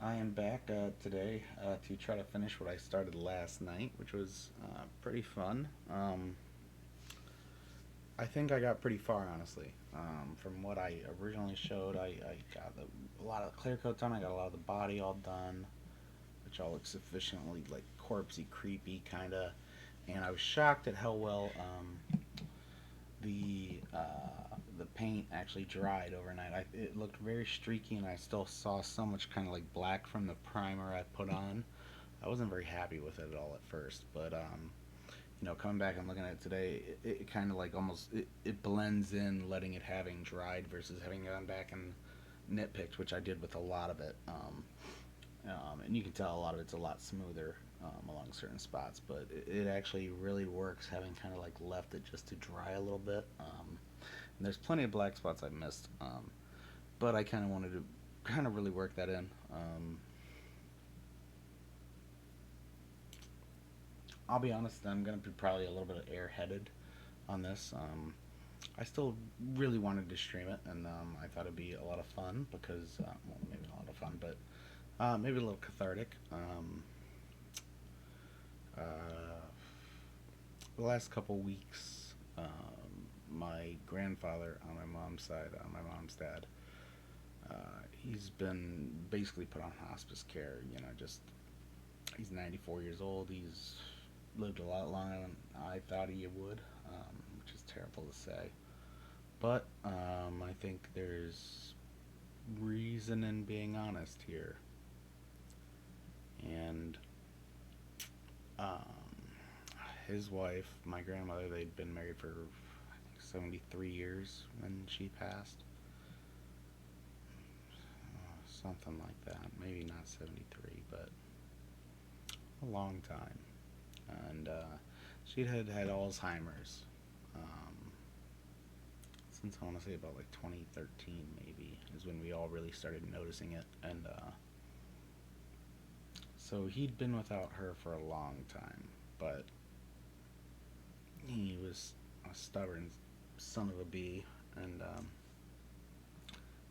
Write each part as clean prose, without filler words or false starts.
I am back today to try to finish what I started last night, which was pretty fun. I think I got pretty far, honestly. From what I originally showed, I got a lot of the clear coat done. I got a lot of the body all done, which all looks sufficiently like corpsey, creepy, kind of. And I was shocked at how well the paint actually dried overnight. It looked very streaky, and I still saw so much kind of like black from the primer I put on. I wasn't very happy with it at all at first, but coming back and looking at it today, it kind of like almost it blends in, letting it having dried versus having gone back and nitpicked, which I did with a lot of it. And you can tell a lot of it's a lot smoother along certain spots, but it actually really works having kind of like left it just to dry a little bit. And there's plenty of black spots I missed, but I kind of wanted to kind of really work that in. I'll be honest, I'm gonna be probably a little bit airheaded on this. I still really wanted to stream it, and I thought it'd be a lot of fun because, well, maybe not a lot of fun, but maybe a little cathartic. Uh, the last couple weeks, my grandfather on my mom's side, on my mom's dad, he's been basically put on hospice care. Just he's 94 years old. He's lived a lot longer than I thought he would, which is terrible to say. But I think there's reason in being honest here. And um, his wife, my grandmother, they'd been married for I think 73 years when she passed. Something like that. Maybe not 73, but a long time. And she had Alzheimer's um, since I want to say about like 2013, maybe, is when we all really started noticing it. And so he'd been without her for a long time, but he was a stubborn son of a bee, and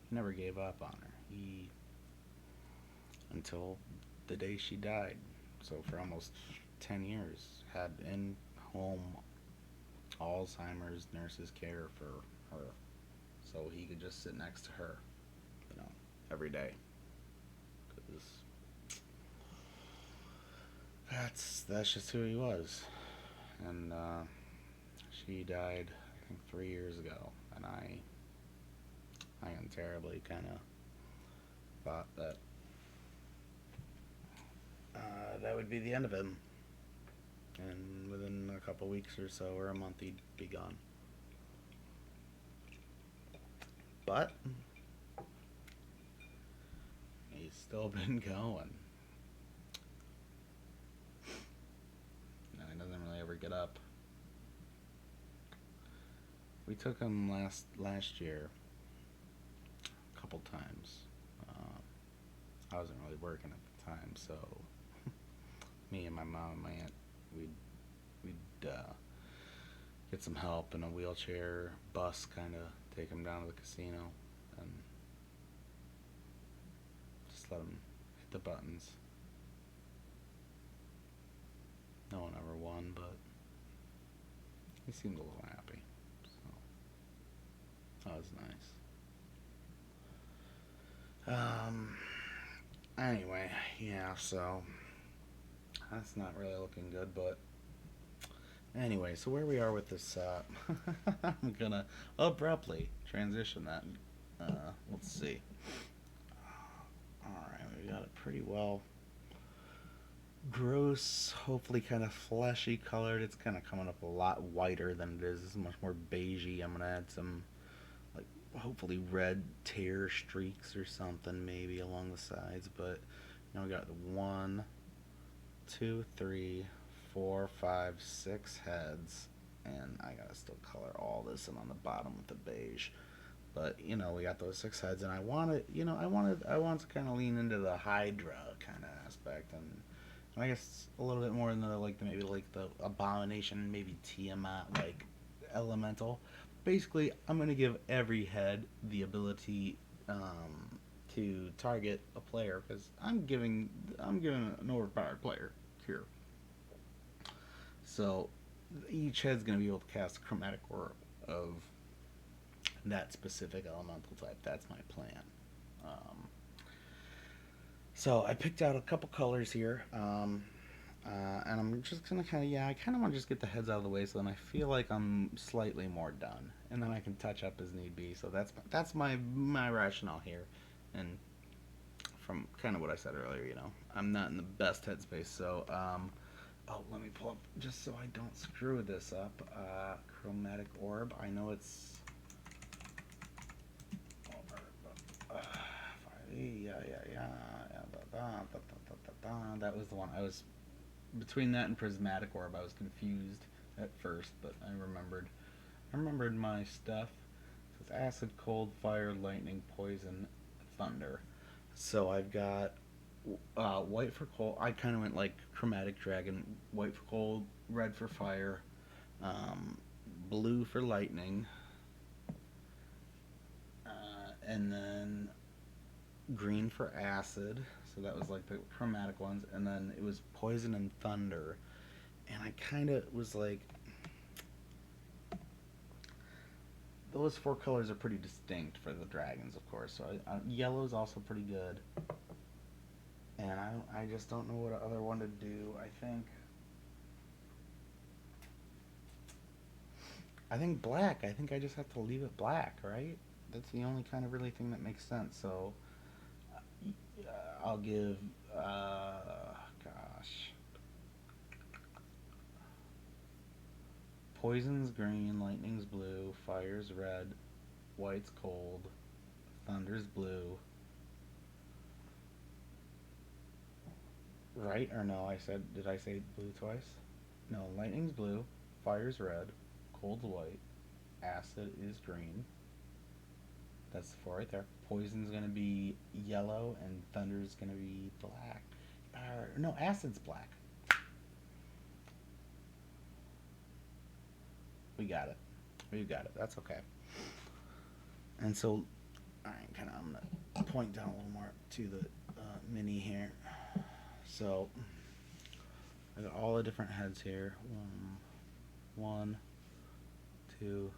he never gave up on her. He Until the day she died. So for almost 10 years, had in home Alzheimer's nurses care for her, so he could just sit next to her, you know, every day. Because that's just who he was, and she died, I think, 3 years ago, and I am terribly kind of thought that that would be the end of him, and within a couple weeks or so, or a month, he'd be gone. But he's still been going, and he doesn't really ever get up. We took him last year a couple times. I wasn't really working at the time, so me and my mom and my aunt, we'd get some help in a wheelchair bus, kind of take him down to the casino and just let him hit the buttons. No one ever won, but he seemed a little happy, so that was nice. Anyway, yeah, so that's not really looking good, but anyway, so where we are with this, I'm gonna abruptly transition that. Let's see. Alright, we got it pretty well gross, hopefully kind of fleshy colored. It's kind of coming up a lot whiter than it is. It's much more beigey. I'm gonna add some like hopefully red tear streaks or something maybe along the sides. But we got one, two, three, four, five, six heads, and I gotta still color all this in on the bottom with the beige. But we got those six heads, and I want to kind of lean into the Hydra kind of aspect, and I guess a little bit more in the like the maybe like the abomination, maybe Tiamat like elemental. Basically, I'm gonna give every head the ability to target a player because I'm giving an overpowered player here. So each head's going to be able to cast a chromatic orb of that specific elemental type. That's my plan. Um, so I picked out a couple colors here. And I'm just gonna kind of I kind of want to just get the heads out of the way so then I feel like I'm slightly more done, and then I can touch up as need be. So that's my rationale here, and from kind of what I said earlier, I'm not in the best headspace. So oh, let me pull up just so I don't screw this up. Chromatic orb. I know it's that was the one I was between that and prismatic orb. I was confused at first, but I remembered my stuff. So it's acid, cold, fire, lightning, poison, thunder. So I've got white for cold. I kind of went like chromatic dragon. White for cold, red for fire, um, blue for lightning, and then green for acid. So that was like the chromatic ones, and then it was poison and thunder. And I kind of was like, those four colors are pretty distinct for the dragons, of course. So yellow is also pretty good, and I just don't know what other one to do. I think black. I think I just have to leave it black, right? That's the only kind of really thing that makes sense. So I'll give, gosh, poison's green, lightning's blue, fire's red, white's cold, thunder's blue. Right or no? Did I say blue twice? No, lightning's blue, fire's red, cold's white, acid is green. That's the four right there. Poison's gonna be yellow, and thunder's gonna be black. No, acid's black. We got it. We got it. That's okay. And so, alright, I'm gonna point down a little more to the mini here. So, I got all the different heads here. One, two,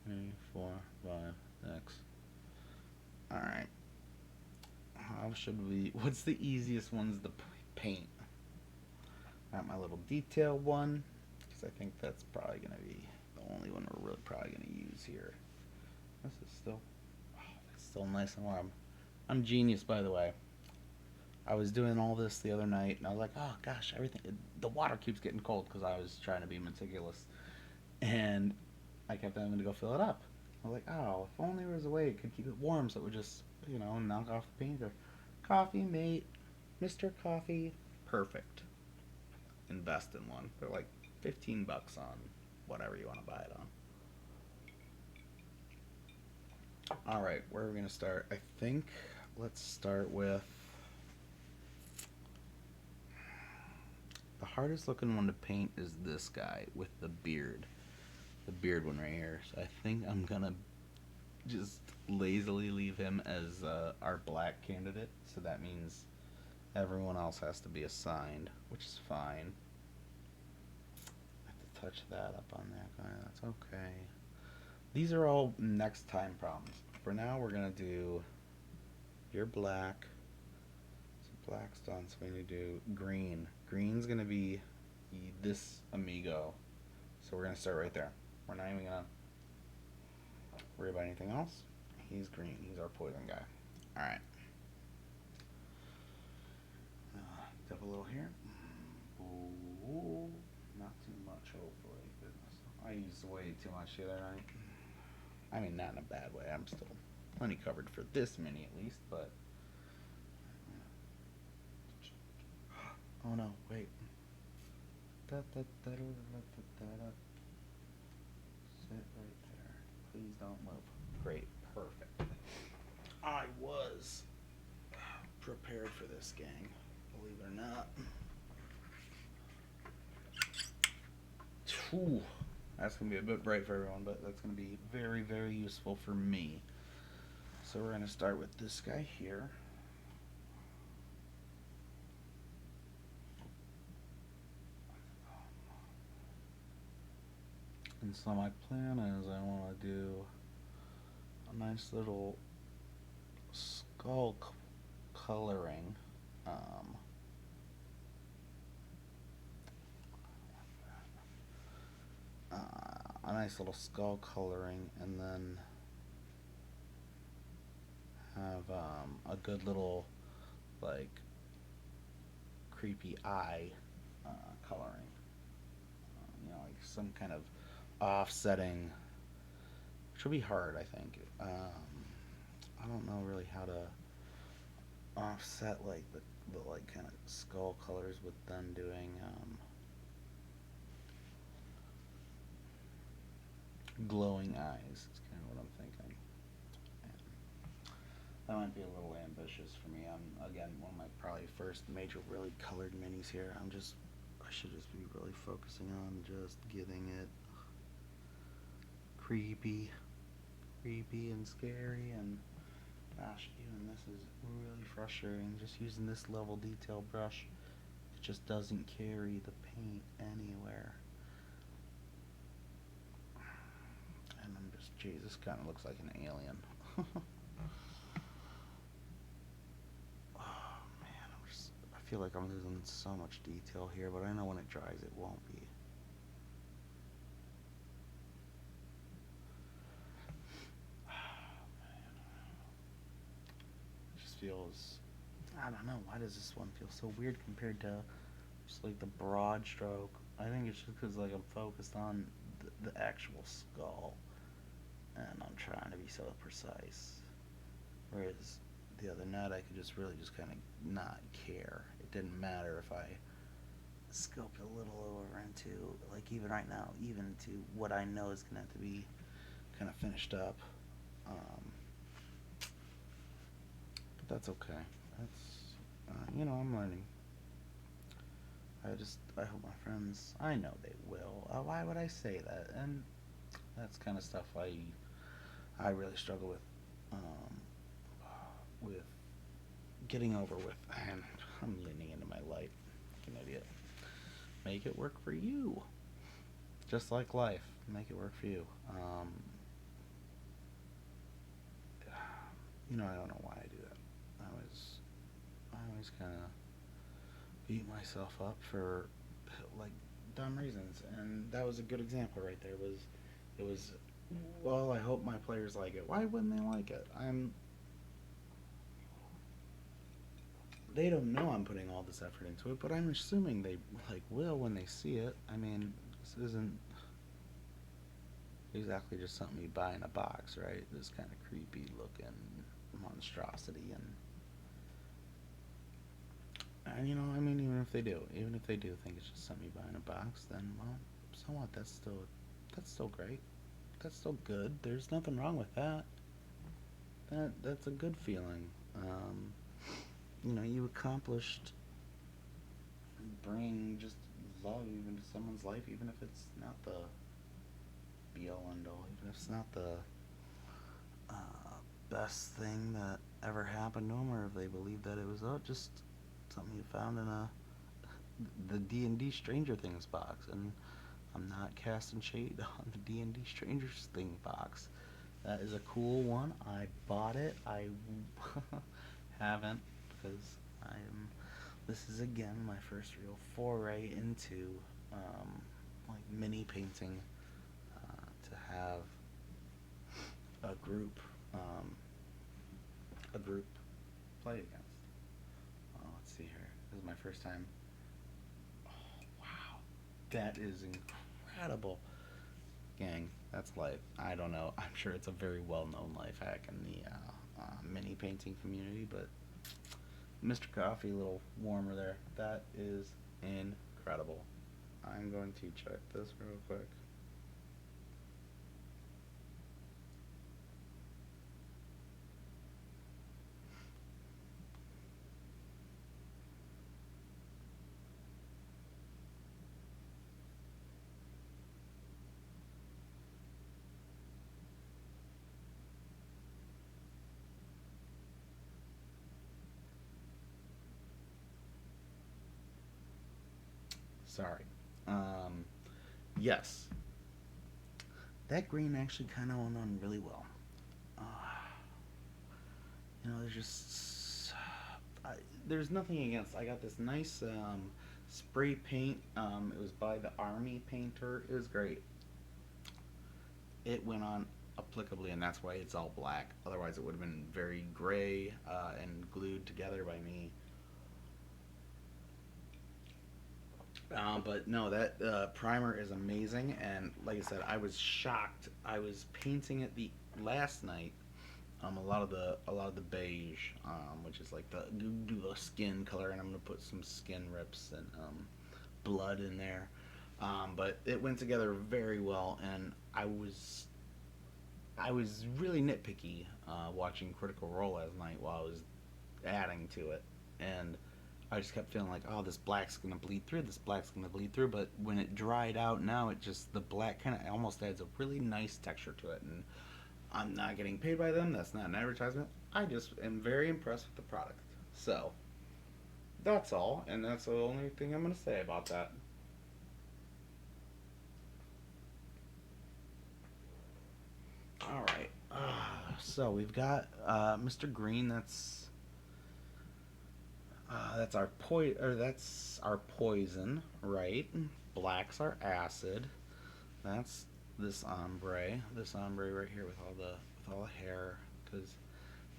three, four, five, six. Alright. How should we. What's the easiest ones to paint? Got my little detail one, because I think that's probably going to be the only one we're really probably going to use here. This is still. Oh, it's still nice and warm. I'm genius, by the way. I was doing all this the other night, and I was like, oh gosh, the water keeps getting cold because I was trying to be meticulous. And I kept having to go fill it up. I was like, oh, if only there was a way it could keep it warm so it would just, knock off the paint. Or coffee mate, Mr. Coffee, perfect. Invest in one. They're like $15 on whatever you want to buy it on. All right, where are we gonna start? I think let's start with the hardest looking one to paint is this guy with the beard. The beard one right here. So I think I'm gonna just lazily leave him as our black candidate. So that means everyone else has to be assigned, which is fine. I have to touch that up on that guy. That's okay. These are all next time problems. For now, we're gonna do your black. So black's done. So we need to do green. Green's gonna be this amigo. So we're gonna start right there. We're not even gonna worry about anything else. He's green. He's our poison guy. All right. Dip a little here. Ooh, not too much, hopefully. Goodness. I used way too much the other night. I mean, not in a bad way. I'm still plenty covered for this mini at least, but. Oh no, wait. Sit right there. Please don't move. Great, perfect. I was prepared for this, gang. Believe it or not. Whew. That's going to be a bit bright for everyone, but that's going to be very, very useful for me. So we're going to start with this guy here. And so my plan is I want to do a nice little skull coloring. A nice little skull coloring, and then have a good little like creepy eye coloring. Like some kind of offsetting, which will be hard, I think. I don't know really how to offset like the like kind of skull colors with them doing glowing eyes. Is kind of what I'm thinking. That might be a little ambitious for me. I'm again one of my probably first major really colored minis here. I should just be really focusing on just getting it creepy, and scary, and gosh, even this is really frustrating. Just using this level detail brush, it just doesn't carry the paint anywhere. And I'm just, geez, this kind of looks like an alien. Oh man, I feel like I'm losing so much detail here, but I know when it dries it won't be. Feels, I don't know, why does this one feel so weird compared to just like the broad stroke? I think it's just because like I'm focused on the actual skull, and I'm trying to be so precise, whereas the other night I could just really just kind of not care. It didn't matter if I scoped a little over into, like, even right now, even to what I know is gonna have to be kind of finished up. But that's okay. That's, I'm learning. I hope my friends, I know they will. Why would I say that? And that's kind of stuff I really struggle with getting over with. And I'm leaning into my light like an idiot. Make it work for you. Just like life, make it work for you. I don't know why I do that. I always kind of beat myself up for like dumb reasons, and that was a good example right there. It was well, I hope my players like it. Why wouldn't they like it? They don't know I'm putting all this effort into it, but I'm assuming they like will when they see it. I mean, this isn't exactly just something you buy in a box, right? This kind of creepy looking monstrosity, and I mean, even if they do think it's just something you buy in a box, then well, so what? That's still great. That's still good. There's nothing wrong with that. That's a good feeling. You accomplished bringing just love even to someone's life, even if it's not the be all end all, even if it's not the best thing that ever happened to them, or if they believe that it was just something you found in the D&D Stranger Things box. And I'm not casting shade on the D&D Stranger Things box. That is a cool one. I bought it. I haven't, because this is again my first real foray into like mini painting, to have a group play against. Let's see here. This is my first time. Oh, wow, that is incredible, gang. That's life. I don't know. I'm sure it's a very well-known life hack in the mini painting community, but Mr. Coffee, a little warmer there. That is incredible. I'm going to check this real quick. Sorry. Um, yes, that green actually kind of went on really well. Uh, there's just there's nothing against. I got this nice spray paint. It was by the Army painter. It was great. It went on applicably, and that's why it's all black. Otherwise, it would have been very gray and glued together by me. But no, that primer is amazing, and like I said, I was shocked. I was painting it the last night. A lot of the beige, which is like the skin color, and I'm gonna put some skin rips and blood in there. But it went together very well, and I was really nitpicky watching Critical Role last night while I was adding to it, and I just kept feeling like, oh, this black's gonna bleed through. This black's gonna bleed through. But when it dried out, now it just the black kind of almost adds a really nice texture to it. And I'm not getting paid by them. That's not an advertisement. I just am very impressed with the product. So that's all, and that's the only thing I'm gonna say about that. All right. So we've got Mr. Green. That's our poison, right? Black's our acid. That's this ombre. This ombre right here with all the hair, because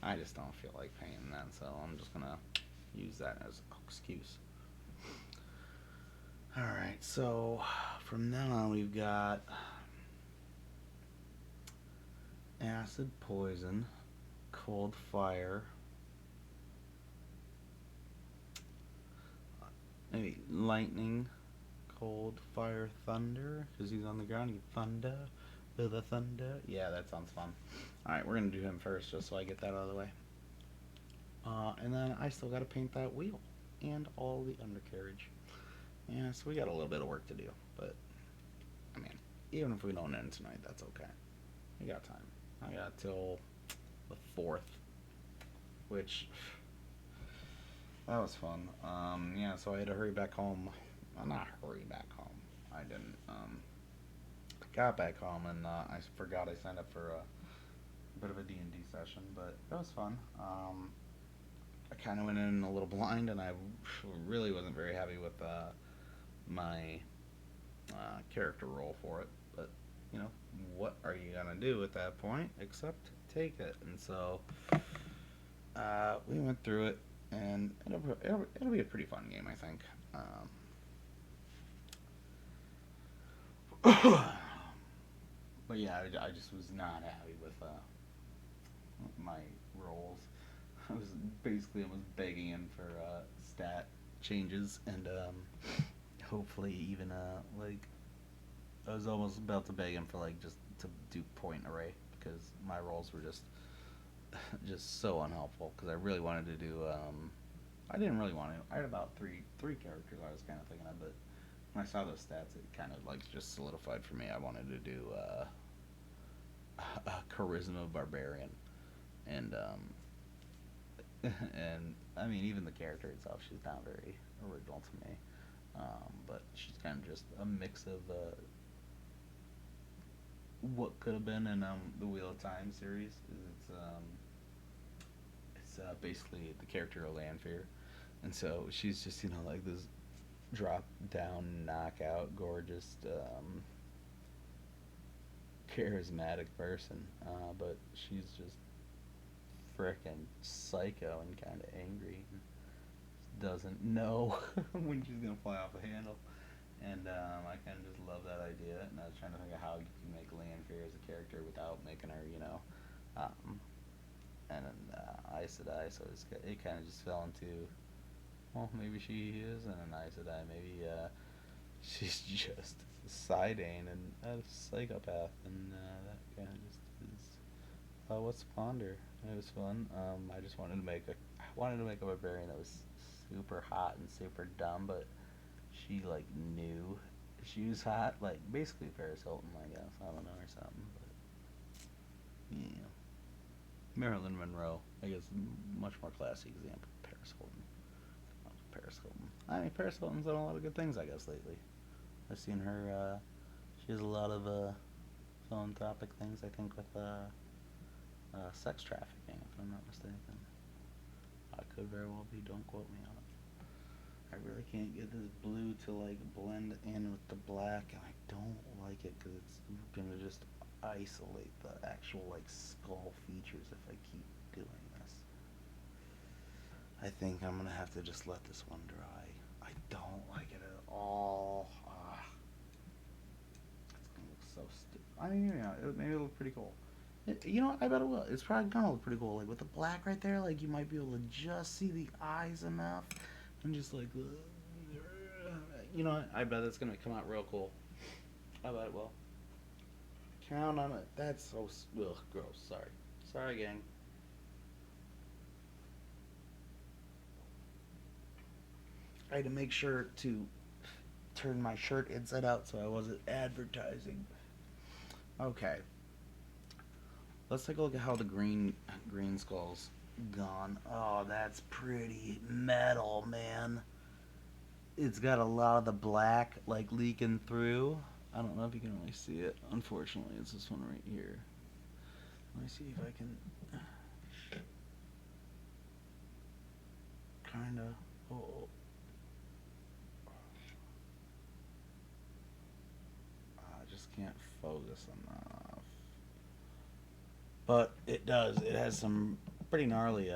I just don't feel like painting that, so I'm just gonna use that as an excuse. All right. So from then on, we've got acid, poison, cold fire, maybe lightning, cold fire, thunder, because he's on the ground. He thunder, with the thunder. Yeah, that sounds fun. All right, we're gonna do him first, just so I get that out of the way. And then I still gotta paint that wheel and all the undercarriage. Yeah, so we got a little bit of work to do, but I mean, even if we don't end tonight, that's okay. We got time. I got till the fourth, which that was fun. Yeah, so I had to hurry back home. Well, not hurry back home. I didn't. Got back home and I forgot I signed up for a bit of a D&D session, but it was fun. I kind of went in a little blind, and I really wasn't very happy with my character role for it. But you know, what are you gonna do at that point except take it? And so we went through it, and it'll be a pretty fun game, I think. But yeah, I just was not happy with my roles. I was basically almost begging him for stat changes, and hopefully even like I was almost about to beg him for like just to do point array, because my roles were just so unhelpful, because I really wanted to do I didn't really want to. I had about three characters I was kind of thinking of, but when I saw those stats, it kind of like just solidified for me. I wanted to do a charisma barbarian, and and I mean, even the character itself, she's not very original to me. But she's kind of just a mix of what could have been in the Wheel of Time series. It's basically the character of Lanfear, and so she's just like this drop down, knockout, gorgeous, charismatic person. But she's just frickin' psycho and kind of angry. Doesn't know when she's gonna fly off the handle. And I kind of just love that idea. And I was trying to think of how you can make Lanfear as a character without making her, and then Aes Sedai. So it kind of just fell into, well, maybe she isn't an Aes Sedai. Maybe she's just Sidane and a psychopath. And that kind of just is what's Ponder. It was fun. I just wanted to make a barbarian that was super hot and super dumb, but she like knew she was hot, like basically Paris Hilton, I guess. I don't know, or something. But yeah, Marilyn Monroe, I guess, much more classy example of Paris Hilton. Paris Hilton. I mean, Paris Hilton's done a lot of good things, I guess, lately. I've seen her. She has a lot of philanthropic things. I think with sex trafficking, if I'm not mistaken. I could very well be. Don't quote me on it. I really can't get this blue to like blend in with the black, and I don't like it because it's gonna just isolate the actual like skull features if I keep doing this. I think I'm gonna have to just let this one dry. I don't like it at all. It's gonna look so stupid. I mean, yeah, maybe it'll look pretty cool. You know what? I bet it will. It's probably gonna look pretty cool. Like with the black right there, like you might be able to just see the eyes enough, and just like, you know what? I bet it's gonna come out real cool. I bet it will. Count on it. That's so gross. Sorry, sorry, gang. I had to make sure to turn my shirt inside out so I wasn't advertising. Okay, let's take a look at how the green skull's gone. Oh, that's pretty metal, man. It's got a lot of the black like leaking through. I don't know if you can really see it. Unfortunately, it's this one right here. Let me see if I can kind of. Oh, I just can't focus enough. But it does. It has some pretty gnarly.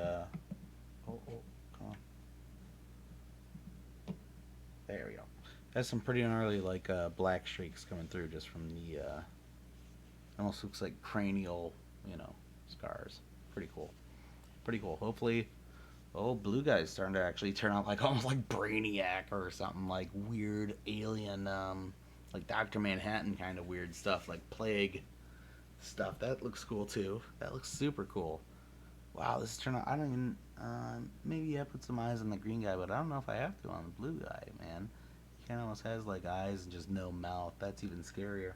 Come on. There we go. It has some pretty gnarly like black streaks coming through just from the. Almost looks like cranial, scars. Pretty cool. Pretty cool. Hopefully, blue guy's starting to actually turn out like almost like Brainiac or something like weird alien, like Doctor Manhattan kind of weird stuff, like plague stuff. That looks cool too. That looks super cool. Wow, this is turning out. I don't even. Maybe I put some eyes on the green guy, but I don't know if I have to on the blue guy, man. He kind of almost has like eyes and just no mouth. That's even scarier.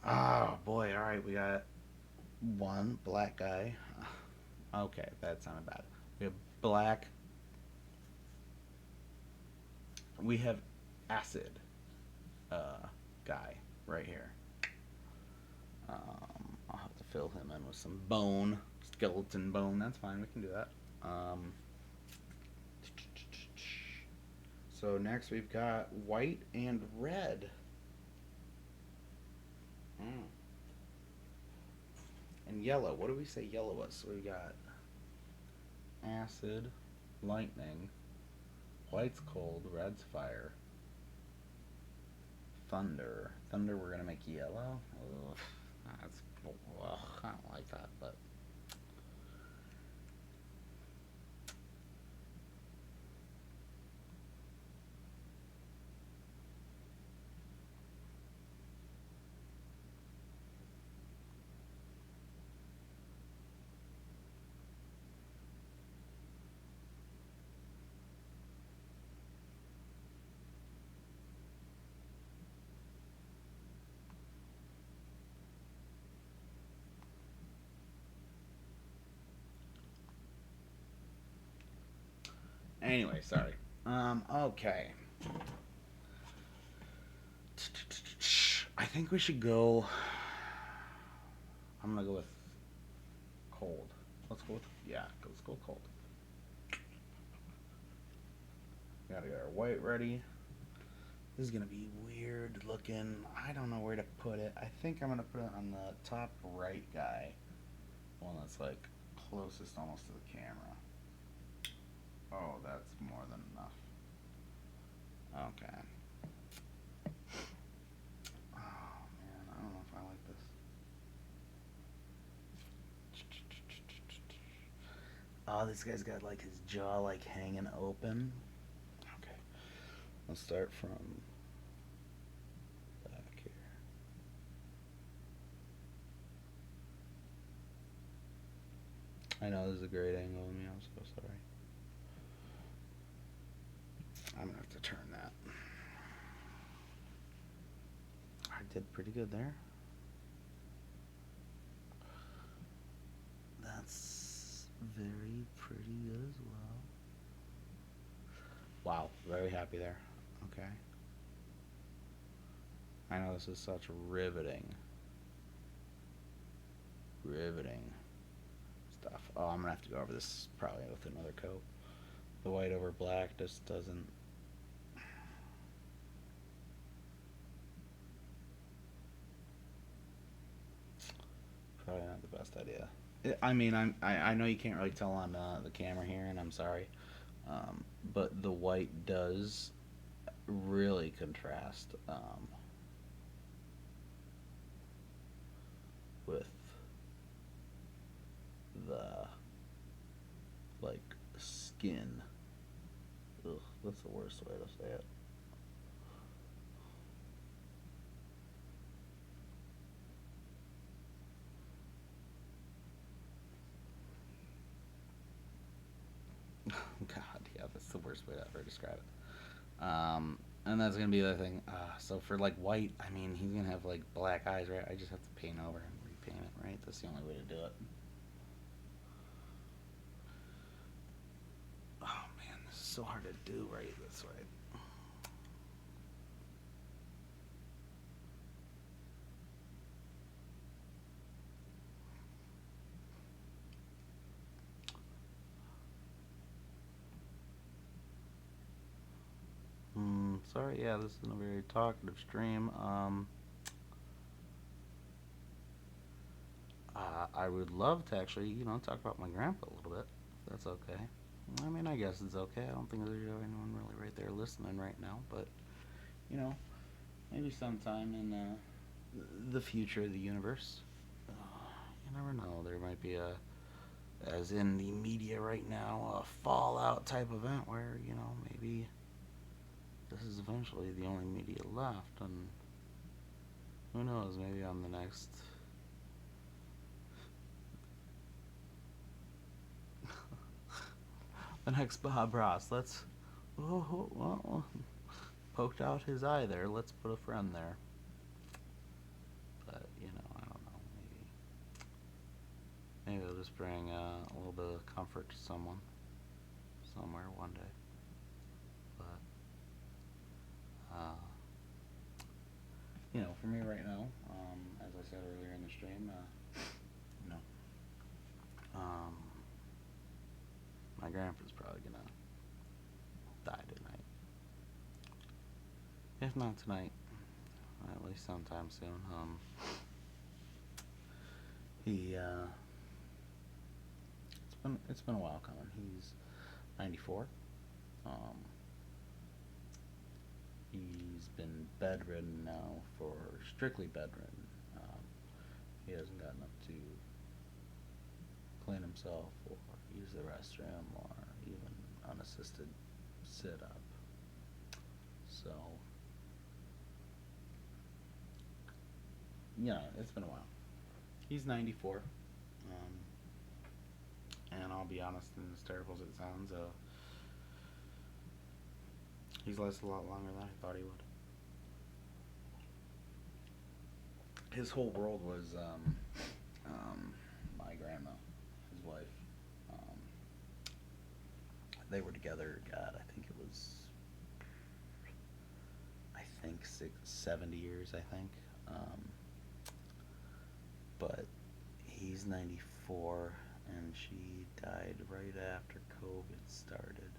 Oh boy! All right, we got one black guy. Okay, that sounded bad. We have black. We have acid guy right here. I'll have to fill him in with some bone, skeleton bone. That's fine. We can do that. So next we've got white and red. Mm. And yellow. What do we say yellow was? So we got acid, lightning, white's cold, red's fire, thunder. Thunder we're gonna make yellow. Ugh, I don't like that, but anyway, sorry. Okay. I think we should go. I'm gonna go with cold. Let's go with let's go cold. Gotta get our white ready. This is gonna be weird looking. I don't know where to put it. I think I'm gonna put it on the top right guy. One that's like closest almost to the camera. Oh, that's more than enough. Okay. Oh man, I don't know if I like this. Oh, this guy's got like his jaw like hanging open. Okay. Let's start from back here. I know this is a great angle of me, I'm so sorry. I'm gonna have to turn that. I did pretty good there. That's very pretty good as well. Wow, very happy there. Okay. I know this is such riveting stuff. Oh, I'm gonna have to go over this probably with another coat. The white over black just doesn't. Probably not the best idea. I mean, I know you can't really tell on the camera here, and I'm sorry, but the white does really contrast with the like skin. Ugh, that's the worst way to say it. God, yeah, that's the worst way to ever describe it. And that's gonna be the thing. So for like white, I mean, he's gonna have like black eyes, right? I just have to paint over and repaint it, right? That's the only way to do it. Oh man, this is so hard to do right this way. Sorry, yeah, this isn't a very talkative stream. I would love to actually, talk about my grandpa a little bit, if that's okay. I mean, I guess it's okay. I don't think there's anyone really right there listening right now, but you know, maybe sometime in the future of the universe, you never know. There might be as in the media right now, a fallout type event where maybe this is eventually the only media left, and who knows? Maybe on the next Bob Ross. Let's well, poked out his eye there. Let's put a friend there. But I don't know. Maybe it'll just bring a little bit of comfort to someone somewhere one day. But uh, for me right now, as I said earlier in the stream, you know, um, my grandpa's probably gonna die tonight. If not tonight, at least sometime soon. He it's been a while coming. He's 94. Um, he's been bedridden now for strictly bedridden. He hasn't gotten up to clean himself or use the restroom or even unassisted sit up. So it's been a while. He's 94. Um, and I'll be honest, and as terrible as it sounds, he's lasted a lot longer than I thought he would. His whole world was my grandma, his wife. Um, they were together. God, I think 70 years. I think, but he's 94, and she died right after COVID started.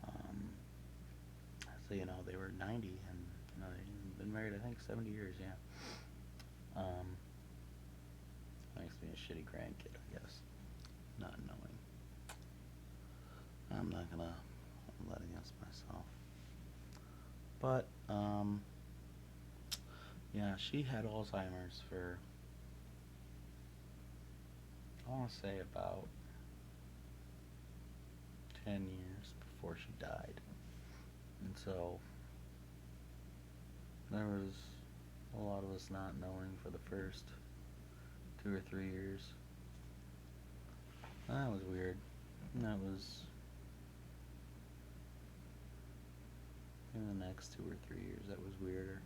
Um, so they were 90, and they've been married I think 70 years. Yeah. Um, Makes me a shitty grandkid, I guess. Not knowing. I'm not gonna let against myself. But yeah, she had Alzheimer's for I want to say about 10 years before she died. And so there was a lot of us not knowing for the first 2 or 3 years. That was weird. And that was in the next 2 or 3 years. That was weirder.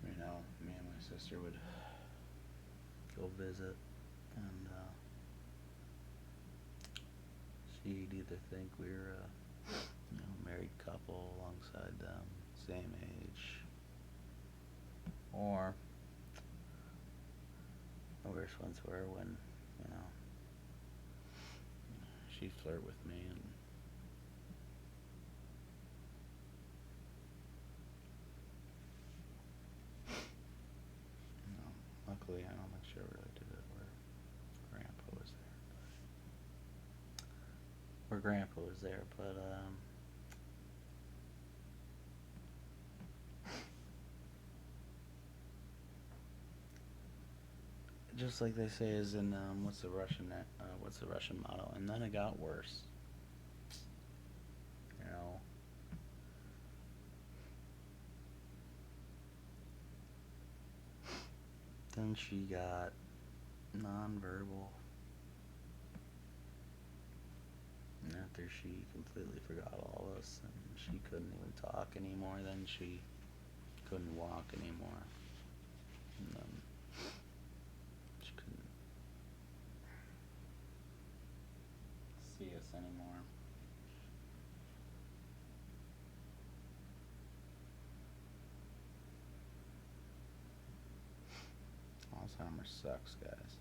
Me and my sister would go visit, and he'd either think we were a married couple alongside them, same age, or the worst ones were when, you know, she'd flirt with me and luckily I don't think she ever really did it where Grandpa was there. Where Grandpa was there, but just like they say is in what's the Russian motto? And then it got worse. You know, then she got nonverbal. And after she completely forgot all this and she couldn't even talk anymore, then she couldn't walk anymore. And then she couldn't see us anymore. Alzheimer's sucks, guys.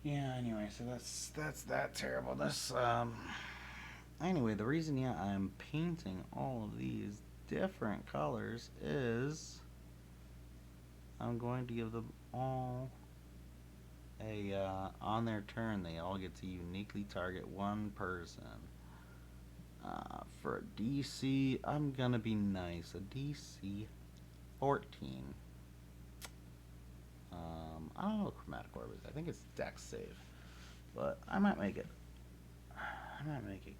Yeah, anyway, so that's that terrible. This anyway, the reason I'm painting all of these different colors is I'm going to give them all a on their turn they all get to uniquely target one person. For a DC, I'm gonna be nice. A DC 14. I don't know what chromatic orb is. I think it's dex save, but I might make it.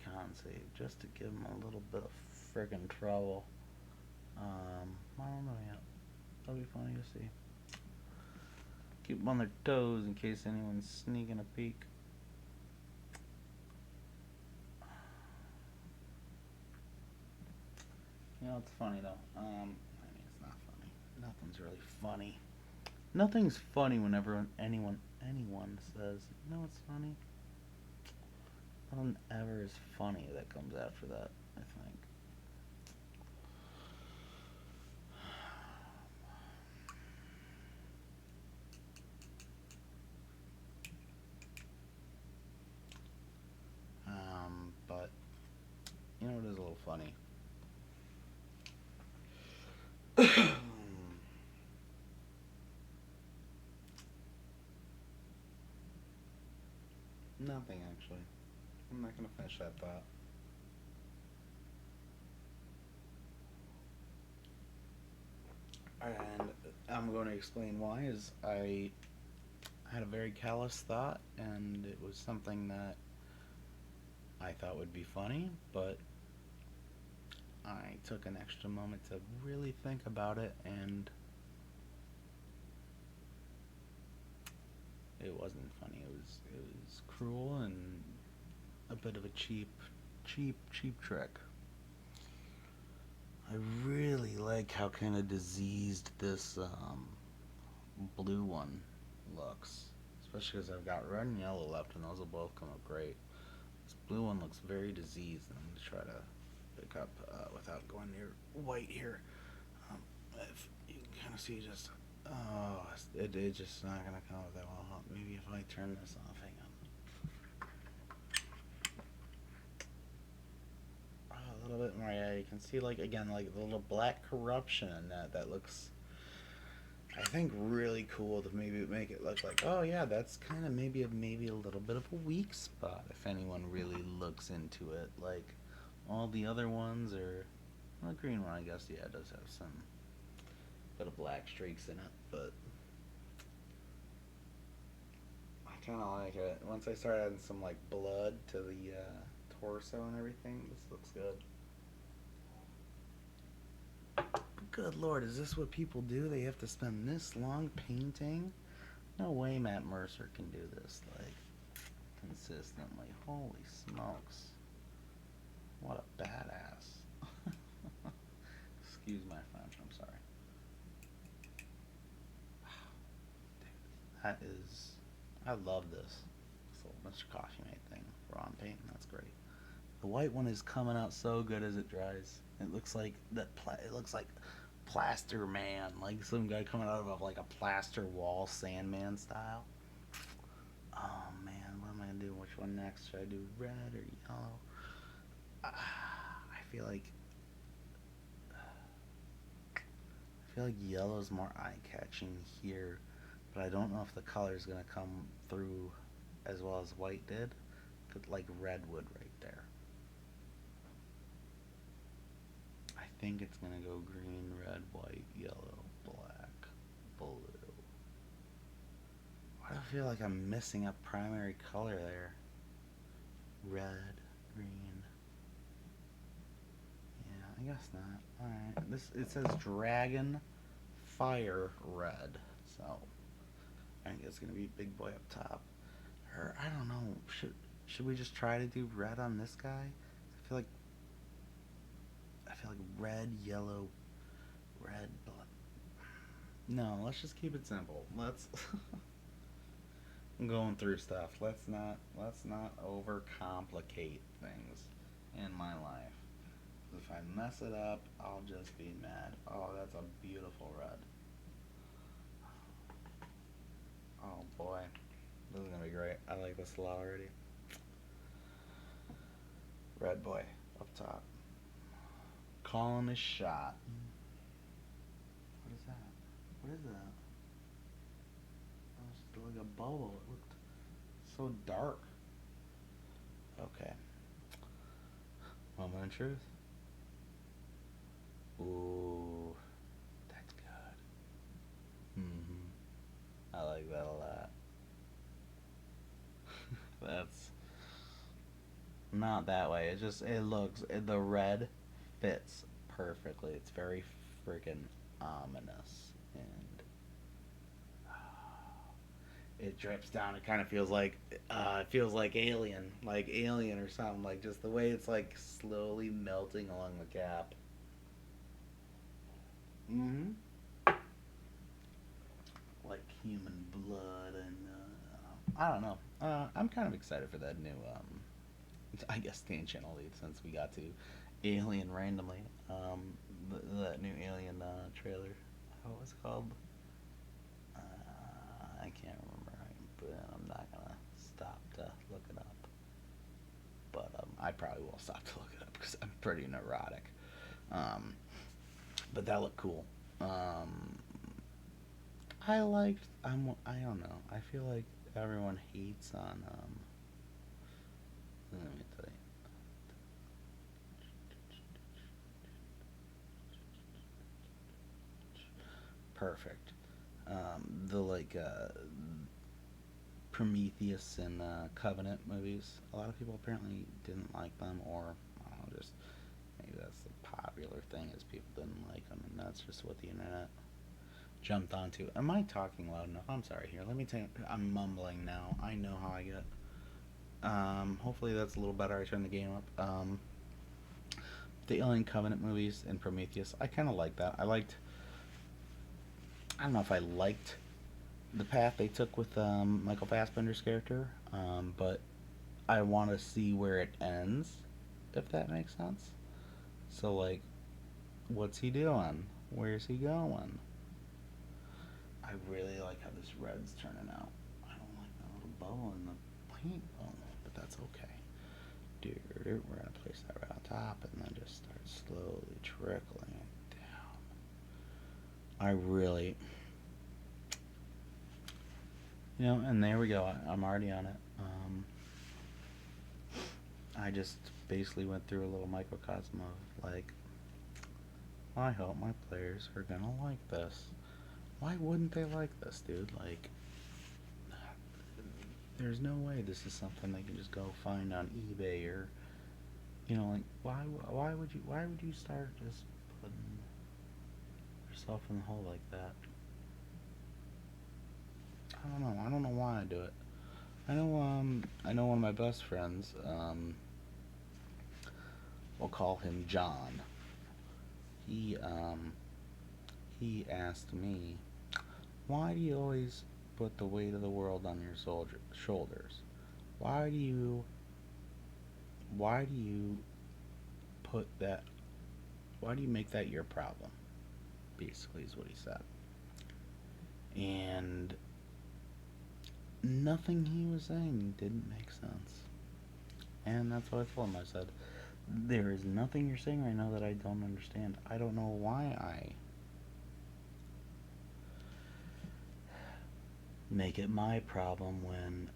Con save just to give them a little bit of friggin' trouble. I don't know yet. That'll be funny to see. Keep them on their toes in case anyone's sneaking a peek. You know, it's funny though. I mean, it's not funny. Nothing's really funny. Nothing's funny whenever anyone says, you know what's funny? Nothing ever is funny that comes after that, I think. But you know what is a little funny? Nothing actually. I'm not gonna finish that thought. And I'm going to explain why. Is I had a very callous thought, and it was something that I thought would be funny, but I took an extra moment to really think about it, and it wasn't funny. It was cruel and a bit of a cheap trick. I really like how kind of diseased this blue one looks, especially because I've got red and yellow left, and those will both come up great. This blue one looks very diseased, and I'm going to try to pick up without going near white here. If you can kind of see just, oh, it's just not going to come up that well. Maybe if I turn this off, hang on. Oh, a little bit more, yeah, you can see, like, again, like the little black corruption in that looks, I think, really cool to maybe make it look like, oh yeah, that's kind of maybe a little bit of a weak spot if anyone really looks into it. Like all the other ones are, well, the green one, I guess, yeah, it does have some bit of black streaks in it, but I kind of like it. Once I start adding some like blood to the torso and everything, this looks good. Good lord, is this what people do? They have to spend this long painting No way Matt Mercer can do this, like, consistently. Holy smokes. What a badass. Excuse my French, I'm sorry. That is... I love this. This little Mr. Coffee Mate thing. Raw paint, that's great. The white one is coming out so good as it dries. It looks like it looks like Plaster Man, like some guy coming out of like a plaster wall Sandman style. Oh man, what am I gonna do? Which one next? Should I do red or yellow? I feel like yellow is more eye catching here, but I don't know if the color is gonna come through as well as white did. Like redwood right there. I think it's gonna go green, red, white, yellow, black, blue. Why do I feel like I'm missing a primary color there? Red, green. Yeah, I guess not. Alright. It says dragon fire red. So I think it's gonna be big boy up top. Or I don't know. Should we just try to do red on this guy? feel like I feel like red, yellow, red, black. No, let's just keep it simple. Let's I'm going through stuff. Let's not overcomplicate things in my life. If I mess it up, I'll just be mad. Oh, that's a beautiful red. Oh boy. This is gonna be great. I like this a lot already. Red boy up top. Calling his shot. What is that? What is that? Oh, it's just like a bubble. It looked so dark. Okay. Moment of truth. Ooh, that's good. I like that a lot. That's not that way. The red fits perfectly. It's very freaking ominous, and it drips down. It kind of feels like Alien or something. Like just the way it's like slowly melting along the cap. Mm-hmm. Like human blood, and I don't know. I'm kind of excited for that new, I guess, tangential lead since we got to Alien randomly. That new Alien trailer. What was it called? I can't remember, but I'm not gonna stop to look it up. But I probably will stop to look it up because I'm pretty neurotic. Um, but that looked cool. Um, I don't know. I feel like everyone hates on. Let me tell you. Perfect. The Prometheus and Covenant movies. A lot of people apparently didn't like them, or I don't know, just maybe that's the popular thing is people didn't like them, and that's just what the internet jumped onto. Am I talking loud enough? I'm sorry. Here, let me tell you. I'm mumbling now. I know how I get. Hopefully that's a little better. I turned the game up. The Alien Covenant movies and Prometheus. I kind of like that. I don't know if I liked the path they took with Michael Fassbender's character, but I want to see where it ends, if that makes sense. So, like, what's he doing? Where's he going? I really like how this red's turning out. I don't like that little bubble in the paint, but that's okay. We're gonna place that right on top, and then just start slowly trickling it down. I really, and there we go. I'm already on it. I just basically went through a little microcosm of like, I hope my players are gonna like this. Why wouldn't they like this, dude? Like, there's no way this is something they can just go find on eBay or, like why would you start just putting yourself in the hole like that? I don't know. do it. I know one of my best friends. We'll call him John. He, um, he asked me, why do you always put the weight of the world on your shoulders? Why do you, why do you put that, why do you make that your problem? Basically, is what he said. And nothing he was saying didn't make sense. And that's what I told him. I said, there is nothing you're saying right now that I don't understand. I don't know why I make it my problem when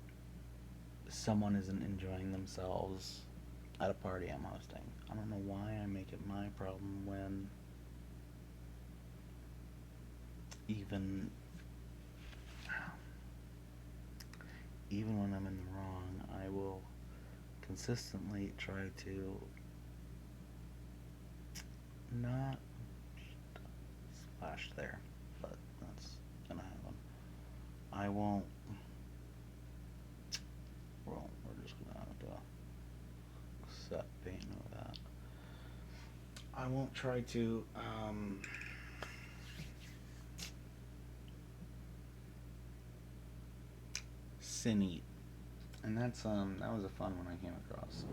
someone isn't enjoying themselves at a party I'm hosting. I don't know why I make it my problem when even even when I'm in the wrong, I will consistently try to not splash there, but that's gonna happen. I won't. Well, we're just gonna have to set paint over that. I won't try to sin eat, and that was a fun one I came across.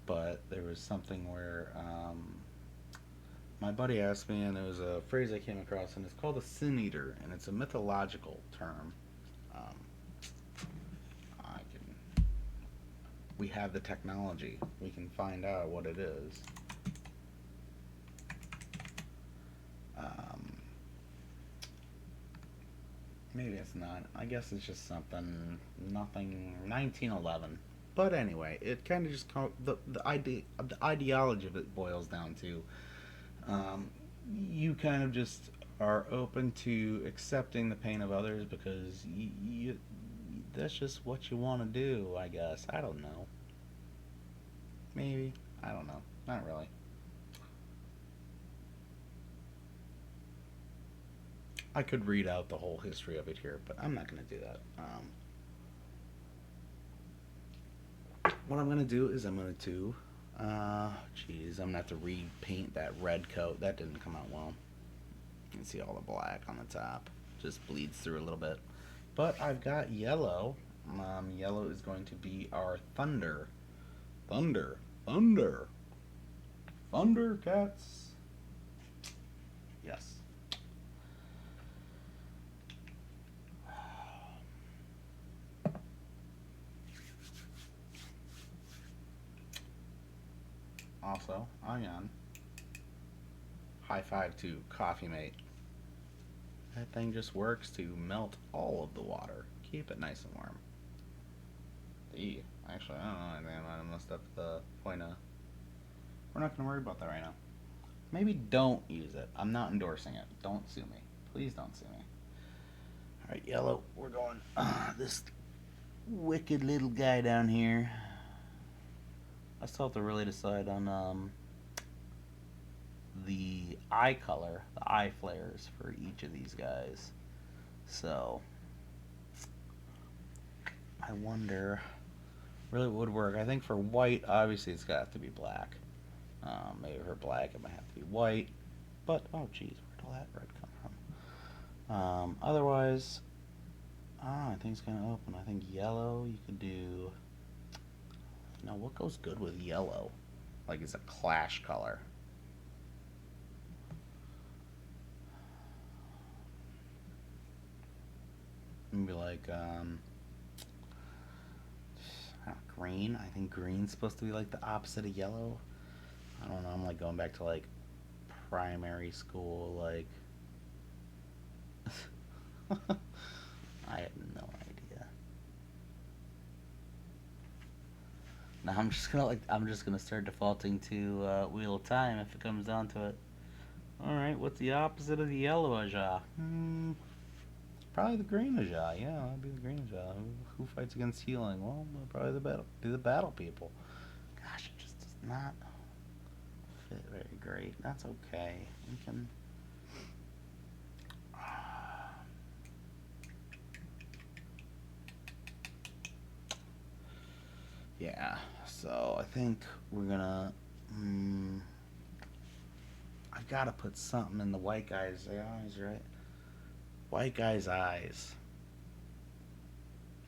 But there was something where my buddy asked me, and there was a phrase I came across, and it's called a sin eater, and it's a mythological term. Um, I can, we have the technology. We can find out what it is. Um, Maybe it's not. I guess it's just nothing. 1911. But anyway, it kind of just the ideology of it boils down to um, you kind of just are open to accepting the pain of others because that's just what you want to do. I guess I don't know. Maybe I don't know. Not really. I could read out the whole history of it here, but I'm not going to do that. What I'm going to do is I'm going to, geez, I'm going to have to repaint that red coat. That didn't come out well. You can see all the black on the top. Just bleeds through a little bit. But I've got yellow. Yellow is going to be our thunder. Thunder. Thunder. Thundercats. Yes. Also, ion. High five to Coffee Mate. That thing just works to melt all of the water. Keep it nice and warm. Actually, I don't know anything about it unless that's the point of. We're not going to worry about that right now. Maybe don't use it. I'm not endorsing it. Don't sue me. Please don't sue me. Alright, yellow. We're going. This wicked little guy down here. I still have to really decide on the eye color, the eye flares for each of these guys. So, I wonder. Really would work. I think for white, obviously it's got to be black. Maybe for black it might have to be white. But, oh geez, where'd all that red come from? Otherwise, I think it's kind of open. I think yellow, you could do. Now, what goes good with yellow? Like it's a clash color. Maybe like, green. I think green's supposed to be like the opposite of yellow. I don't know. I'm like going back to like primary school. Like, I have no idea. Now I'm just gonna start defaulting to Wheel of Time if it comes down to it. All right, what's the opposite of the yellow Aja? Probably the green Aja. Yeah, that'd be the green Aja. Who fights against healing? Well, probably the battle people. Gosh, it just does not fit very great. That's okay. We can. Yeah, so I think we're gonna. Mm, I've got to put something in the white guy's eyes, right? White guy's eyes.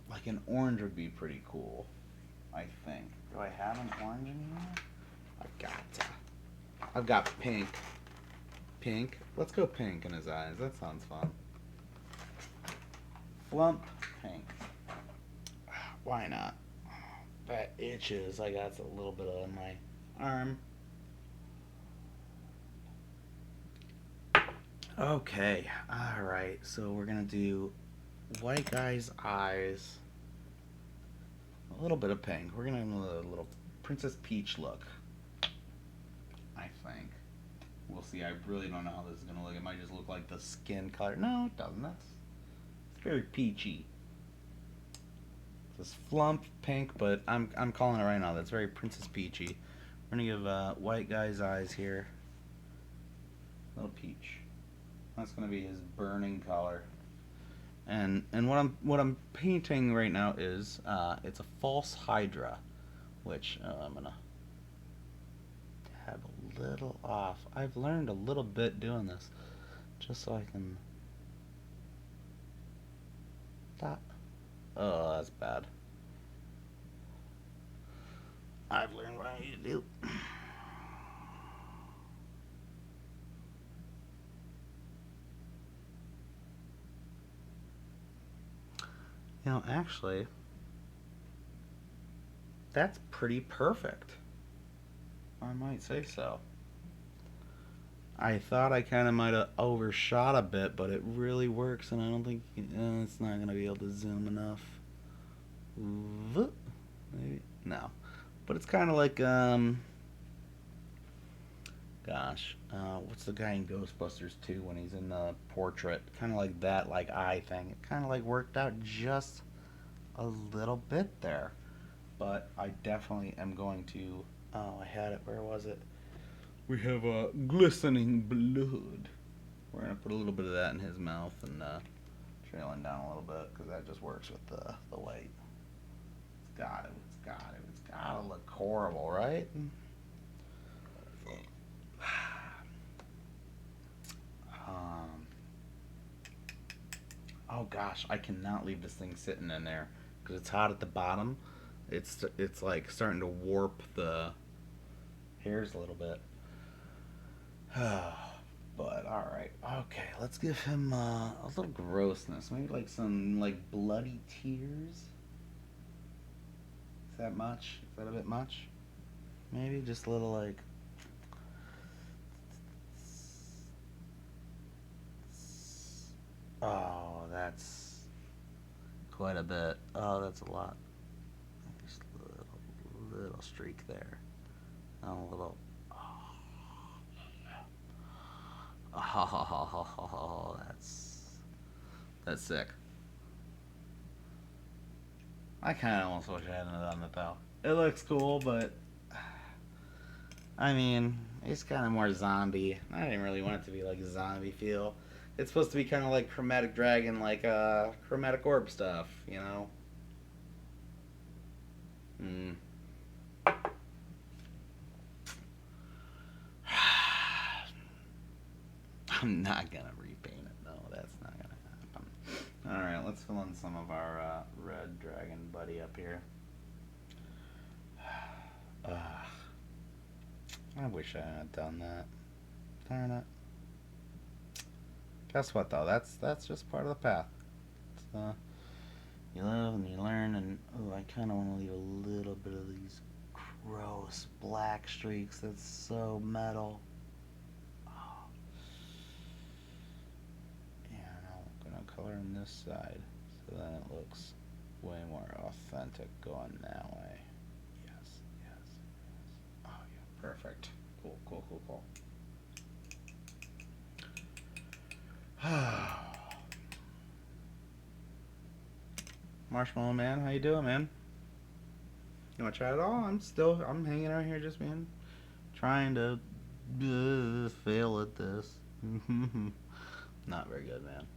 Like an orange would be pretty cool, I think. Do I have an orange in here? I've got to. I've got pink. Pink. Let's go pink in his eyes. That sounds fun. Flump pink. Why not? That itches. I got a little bit on my arm. Okay. Alright. So we're going to do white guy's eyes. A little bit of pink. We're going to have a little Princess Peach look. I think. We'll see. I really don't know how this is going to look. It might just look like the skin color. No, it doesn't. It's very peachy. This flump pink, but I'm calling it right now. That's very Princess Peachy. We're gonna give white guy's eyes here. Little peach. That's gonna be his burning color. And what I'm painting right now is it's a False Hydra, which I'm gonna have a little off. I've learned a little bit doing this, just so I can stop. Oh, that's bad. I've learned what I need to do. You know, actually, that's pretty perfect. I might say so. I thought I kind of might have overshot a bit, but it really works, and I don't think it's not going to be able to zoom enough. Maybe? No. But it's kind of like, gosh, what's the guy in Ghostbusters 2 when he's in the portrait? Kind of like that, like eye thing. It kind of like worked out just a little bit there. But I definitely am going to, oh, I had it, where was it? We have a glistening blood. We're going to put a little bit of that in his mouth and trailing down a little bit because that just works with the white. It's got it. It's got it. It's got to look horrible, right? Oh gosh, I cannot leave this thing sitting in there because it's hot at the bottom. It's like starting to warp the hairs a little bit. But all right, okay, let's give him a little grossness. Maybe like some like bloody tears. Is that much? Is that a bit much? Maybe just a little like. Oh, that's quite a bit. Oh, that's a lot. Just a little streak there. A little. Oh, that's sick. I kind of almost wish I hadn't done it though. It looks cool, but I mean, it's kind of more zombie. I didn't really want it to be like a zombie feel. It's supposed to be kind of like Chromatic Dragon, like Chromatic Orb stuff, you know. Hmm. I'm not gonna repaint it. No, that's not gonna happen. All right, let's fill in some of our red dragon buddy up here. I wish I had done that. Darn it. Guess what though? That's just part of the path. You live and you learn, and oh, I kind of want to leave a little bit of these gross black streaks. That's so metal. Oh. And I'm gonna color in this side so then it looks way more authentic going that way. Yes, yes, yes. Oh yeah, perfect. Cool, cool, cool, cool. Marshmallow Man, how you doing, man? You wanna try it all? I'm hanging out here just being, trying to fail at this. Not very good, man.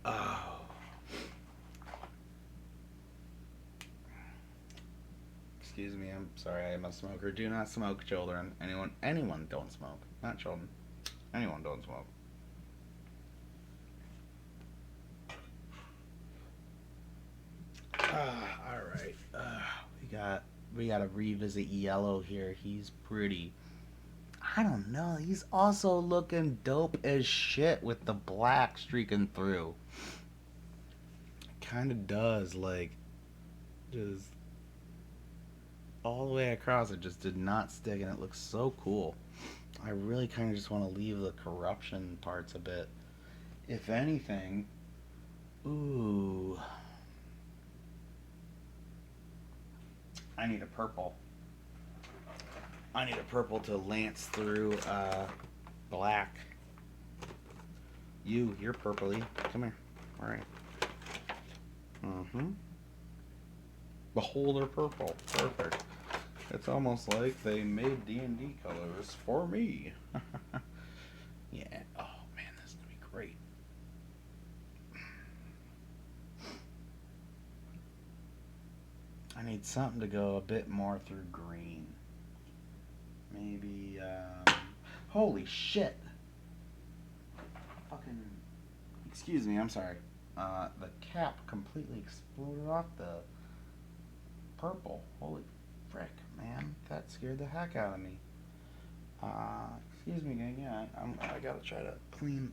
Oh, excuse me. I'm sorry. I am a smoker. Do not smoke, children. Anyone don't smoke. Not children. Anyone don't smoke. All right. We got to revisit Yellow here. He's pretty. I don't know. He's also looking dope as shit with the black streaking through. Kind of does like just all the way across. It just did not stick, and it looks so cool. I really kind of just want to leave the corruption parts a bit. If anything, ooh, I need a purple. I need a purple to lance through black. You're purpley. Come here. All right. Mm-hmm. Beholder purple. Perfect. It's almost like they made D&D colors for me. Yeah. Oh man, this is gonna be great. I need something to go a bit more through green. Maybe. Holy shit! Fucking. Excuse me. I'm sorry. The cap completely exploded off the purple. Holy frick, man. That scared the heck out of me. Excuse me, gang. Yeah, I gotta try to clean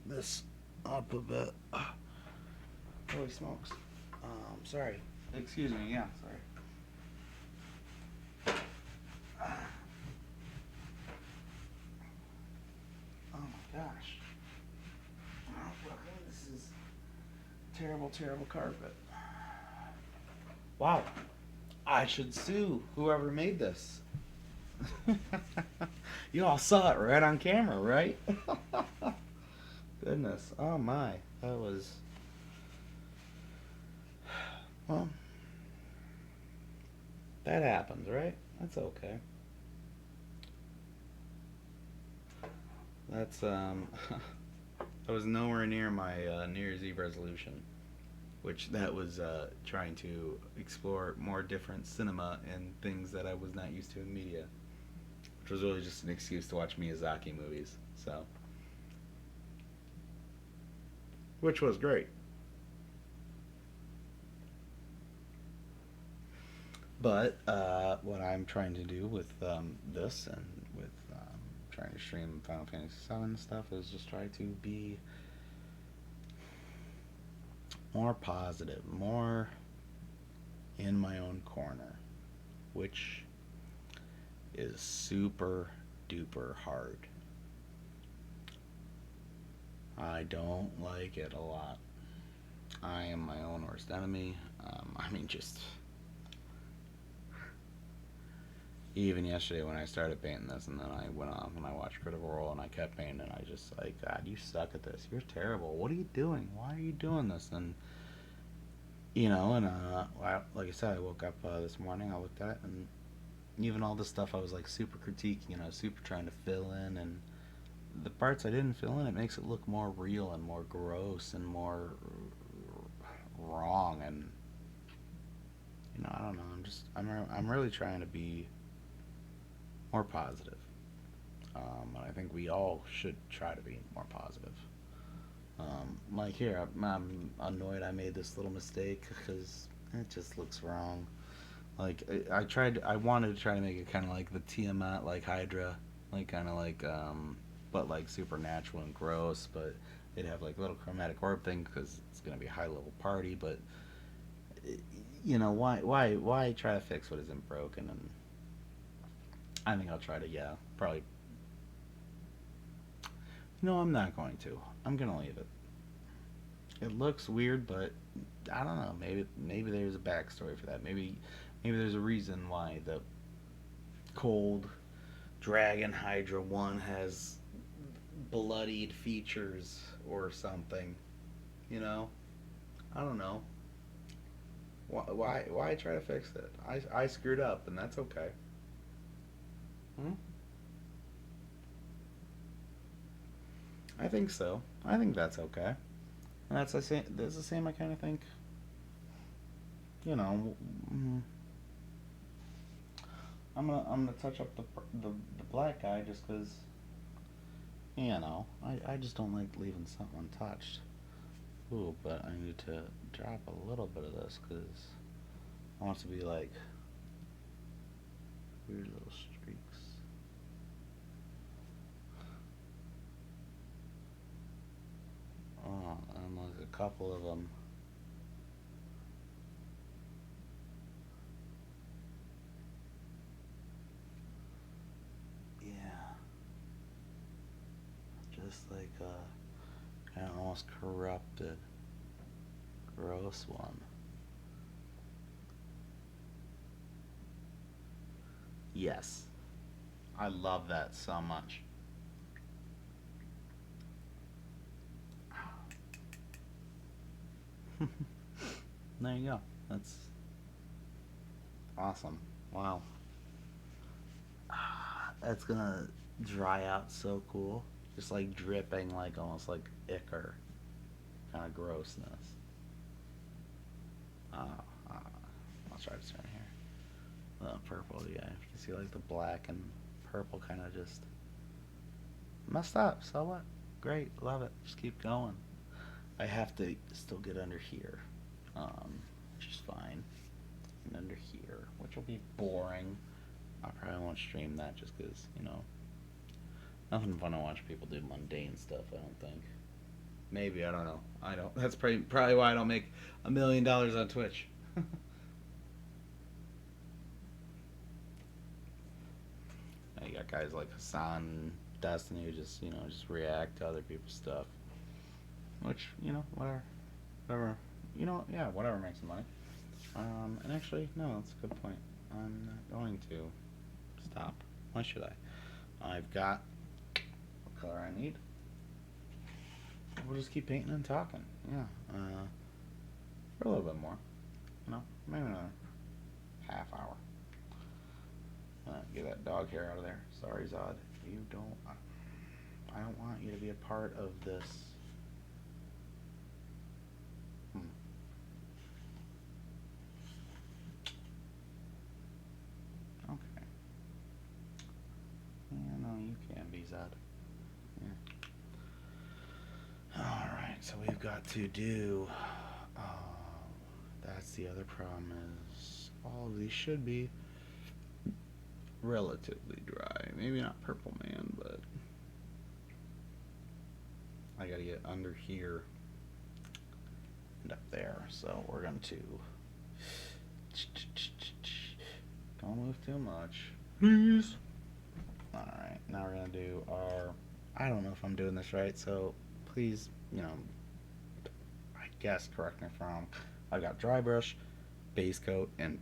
this up a bit. Holy smokes. Sorry. Excuse me. Yeah, sorry. Oh my gosh. Oh, this is terrible, terrible carpet. Wow. I should sue whoever made this. You all saw it right on camera, right? Goodness. Oh my. That was. Well, that happens, right? That's okay. That's, I was nowhere near my New Year's Eve resolution, which that was trying to explore more different cinema and things that I was not used to in media, which was really just an excuse to watch Miyazaki movies. So, which was great. But what I'm trying to do with this and with trying to stream Final Fantasy VII stuff is just try to be more positive, more in my own corner, which is super duper hard. I don't like it a lot. I am my own worst enemy. I mean, just even yesterday when I started painting this, and then I went off and I watched Critical Role, and I kept painting, and I just like, God, you suck at this. You're terrible. What are you doing? Why are you doing this? And like I said, I woke up this morning. I looked at it, and even all the stuff I was like super critiquing, super trying to fill in, and the parts I didn't fill in, it makes it look more real and more gross and more wrong. And I don't know. I'm really trying to be more positive. And I think we all should try to be more positive. Like here, I'm annoyed I made this little mistake because it just looks wrong. Like I wanted to try to make it kind of like the Tiamat, like Hydra, like kind of like, but like supernatural and gross. But they'd have like little chromatic orb thing because it's gonna be a high level party. But why try to fix what isn't broken? And I think I'll try to, yeah, probably. No, I'm not going to. I'm gonna leave it. It looks weird, but I don't know. Maybe there's a backstory for that. Maybe there's a reason why the cold Dragon Hydra one has bloodied features or something. You know, I don't know. Why try to fix it? I screwed up, and that's okay. Hmm? I think so. I think that's okay. And that's the same. That's the same. I kind of think. You know. I'm gonna touch up the black guy just because I just don't like leaving something untouched. Ooh, but I need to drop a little bit of this because I want it to be like weird little streaks. Oh, and like a couple of them. Yeah, just like kind of almost corrupted, gross one. Yes, I love that so much. There you go. That's awesome. Wow. That's gonna dry out so cool. Just like dripping, like almost like ichor kind of grossness. Uh, uh, I'll try to turn here. The purple, yeah. You can see like the black and purple kind of just messed up. So what? Great, love it. Just keep going. I have to still get under here, which is fine. And under here, which will be boring. I probably won't stream that just because, nothing fun to watch people do mundane stuff, I don't think. Maybe, I don't know. I don't. That's probably why I don't make $1 million on Twitch. You got guys like Hassan and Destiny who just react to other people's stuff. Which, whatever. Whatever. Yeah, whatever makes them money. And actually, no, that's a good point. I'm not going to stop. Why should I? I've got what color I need. We'll just keep painting and talking. Yeah. For a little bit more. Maybe another half hour. Get that dog hair out of there. Sorry, Zod. You don't. I don't want you to be a part of this. Okay. Yeah, no, you can be Zod. Yeah. Alright, so we've got to do. That's the other problem is all of these should be relatively dry. Maybe not Purple Man, but I gotta get under here and up there. So we're going to don't move too much, please. Alright, now we're gonna do our I don't know if I'm doing this right, so please, I guess correct me if I'm wrong. I've got dry brush, base coat, and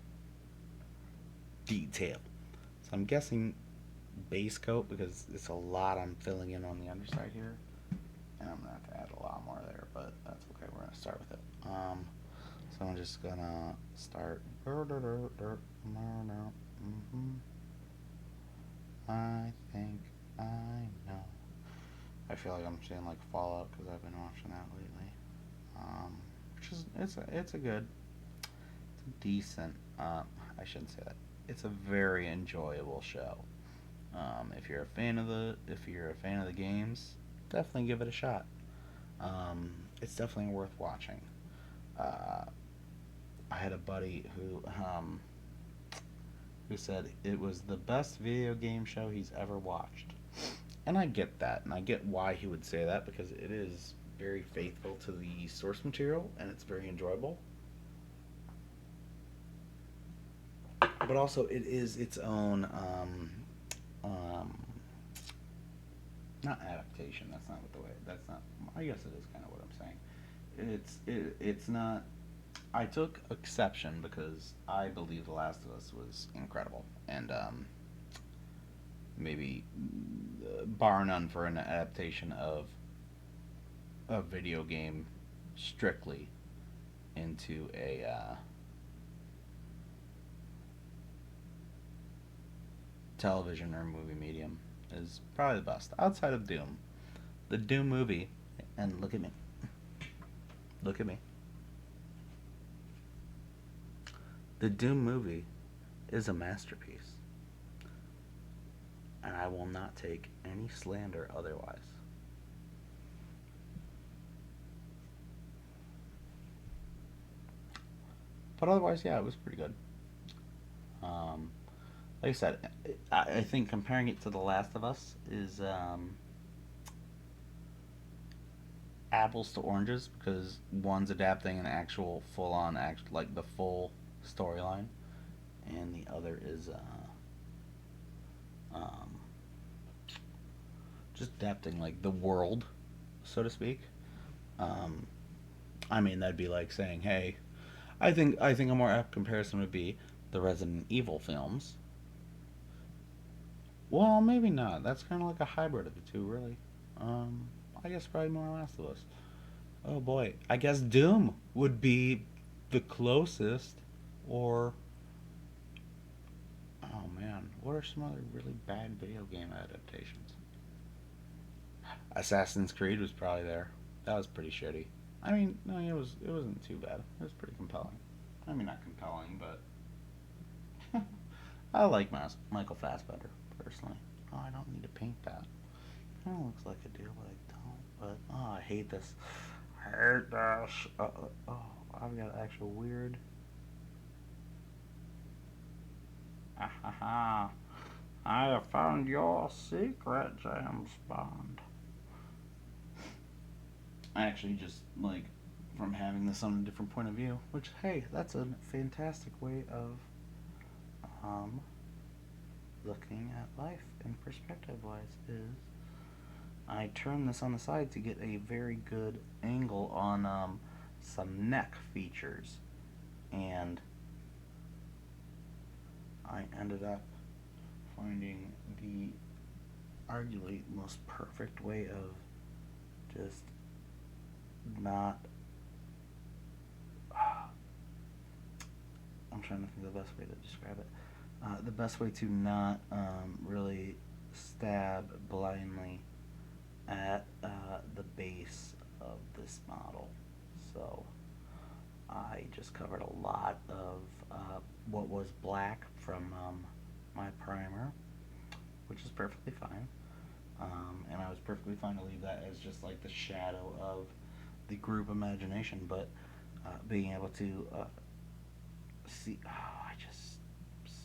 detail. So I'm guessing base coat because it's a lot I'm filling in on the underside here. And I'm going to have to add a lot more there, but that's okay. We're going to start with it. So I'm just going to start. I think I know. I feel like I'm seeing like Fallout because I've been watching that lately. Which is it's a good, it's a decent. I shouldn't say that. It's a very enjoyable show. If you're a fan of the games, definitely give it a shot. It's definitely worth watching. Uh, I had a buddy who said it was the best video game show he's ever watched, and I get that, and I get why he would say that because it is very faithful to the source material and it's very enjoyable. But also, it is its own um, not adaptation. That's not what the way. That's not. I guess it is kind of what I'm saying. It's not. I took exception because I believe The Last of Us was incredible, and maybe bar none for an adaptation of a video game strictly into a television or movie medium is probably the best outside of Doom. The Doom movie, and look at me, look at me. The Doom movie is a masterpiece. and I will not take any slander otherwise. But otherwise, yeah, it was pretty good. Um, like I said, I think comparing it to The Last of Us is apples to oranges because one's adapting an actual full on act like the full storyline, and the other is um, just adapting like the world, so to speak. Um, I mean, that'd be like saying, "Hey, I think a more apt comparison would be the Resident Evil films." Well, maybe not. That's kind of like a hybrid of the two, really. Um, I guess probably more Last of Us. Oh boy, I guess Doom would be the closest. Or, oh man, what are some other really bad video game adaptations? Assassin's Creed was probably there. That was pretty shitty. I mean, no, it wasn't too bad. It was pretty compelling. I mean, not compelling, but I like Michael Fassbender personally. Oh, I don't need to paint that. Kind of looks like I do, but I don't. But oh, I hate this. I hate this. Oh, I've got actual weird. Ah ha ha! I have found your secret, James Bond. I actually just like from having this on a different point of view, which hey, that's a fantastic way of um looking at life in perspective wise is I turn this on the side to get a very good angle on some neck features, and I ended up finding the arguably most perfect way of just not. I'm trying to think of the best way to describe it. The best way to not really stab blindly at the base of this model. So I just covered a lot of what was black from my primer, which is perfectly fine. And I was perfectly fine to leave that as just like the shadow of the group imagination, but being able to see. Oh, I just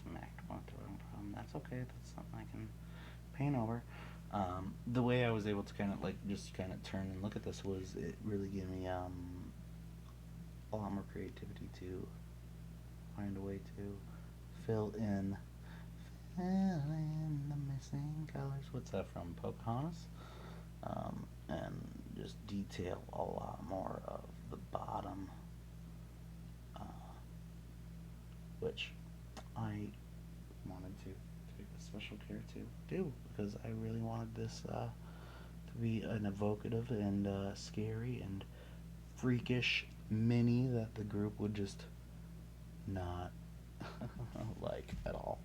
smacked one at the wrong problem. That's okay. That's something I can paint over. The way I was able to kind of like just kind of turn and look at this was it really gave me a lot more creativity to find a way to fill in fill in the missing colors. What's that from? Pocahontas? And just detail a lot more of the bottom, uh, which I wanted to take a special care to do because I really wanted this to be an evocative and scary and freakish mini that the group would just not like at all.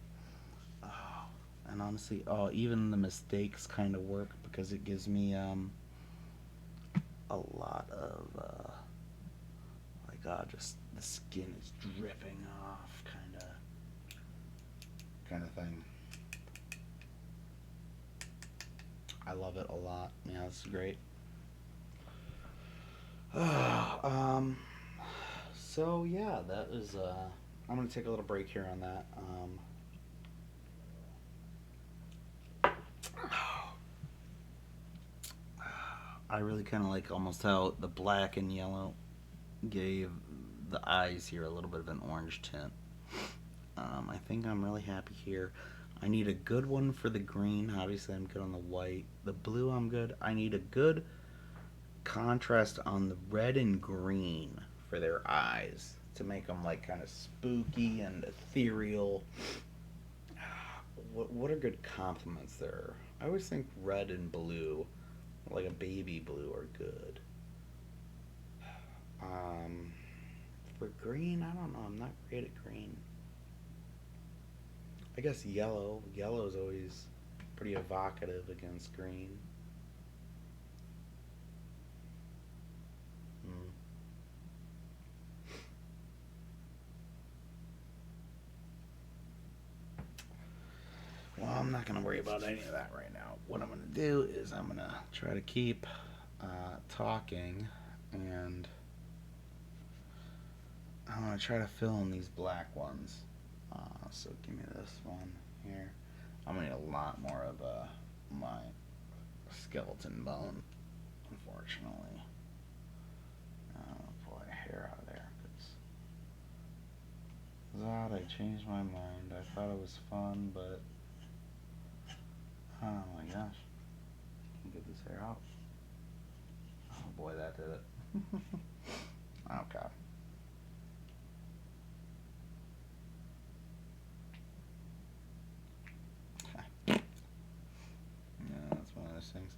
Oh, and honestly, oh, even the mistakes kind of work because it gives me a lot of like just the skin is dripping off kind of thing. I love it a lot. Yeah, it's great. um, so yeah, that is. I'm gonna take a little break here on that. I really kind of like almost how the black and yellow gave the eyes here a little bit of an orange tint. I think I'm really happy here. I need a good one for the green. Obviously, I'm good on the white. The blue, I'm good. I need a good contrast on the red and green for their eyes to make them like kind of spooky and ethereal. What are good complements there? I always think red and blue, like a baby blue, are good. Um, for green, I don't know. I'm not great at green. I guess yellow. Yellow is always pretty evocative against green. Mm. Well, I'm not going to worry about any of that right now. What I'm going to do is I'm going to try to keep talking, and I'm going to try to fill in these black ones. So give me this one here. I'm going to need a lot more of my skeleton bone, unfortunately. Pull that hair out of there. Zod, I changed my mind. I thought it was fun, but oh my gosh. Can get this hair out. Oh boy, that did it. Okay. Yeah, that's one of those things.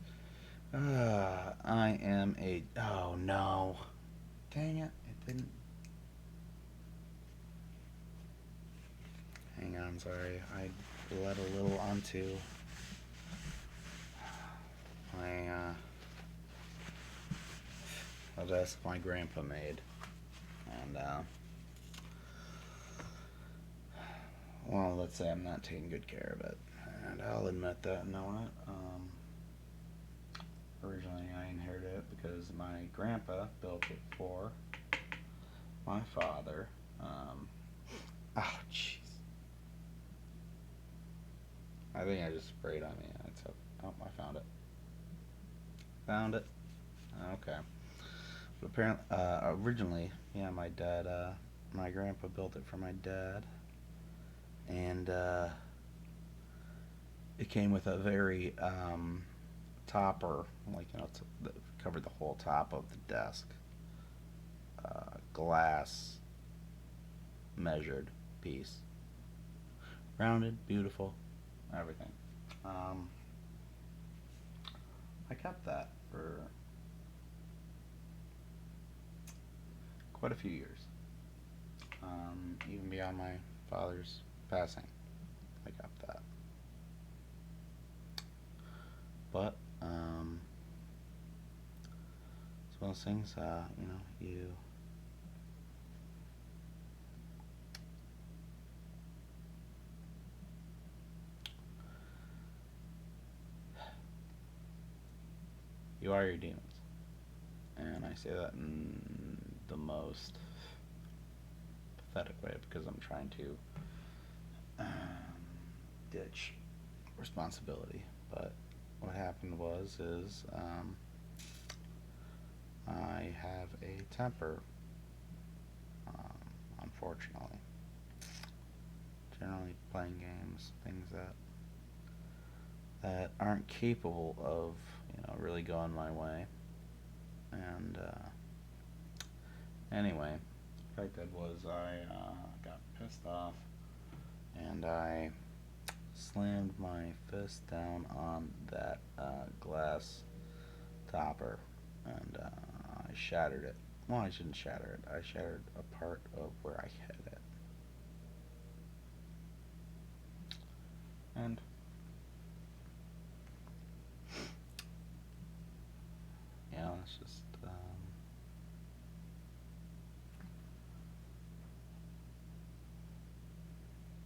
I am a. Oh no. Dang it. It didn't. Hang on, sorry. I bled a little onto my a desk my grandpa made. And well, let's say I'm not taking good care of it. And I'll admit that, knowing it. Originally, I inherited it because my grandpa built it for my father. Oh, jeez. I think I just sprayed on me. I took. Oh, I found it. Found it. Okay. But apparently, originally, yeah, my dad, my grandpa built it for my dad, and it came with a very topper, like that covered the whole top of the desk, glass measured piece, rounded, beautiful, everything. Um, I kept that for quite a few years, even beyond my father's passing. I kept that, but it's one of those things. You are your demons, and I say that in the most pathetic way because I'm trying to ditch responsibility. But what happened is I have a temper, unfortunately. Generally, playing games, things that aren't capable of really going my way. And anyway, what I did was I got pissed off and I slammed my fist down on that glass topper, and I shattered it. Well, I shouldn't shatter it. I shattered a part of where I hit it. And it's just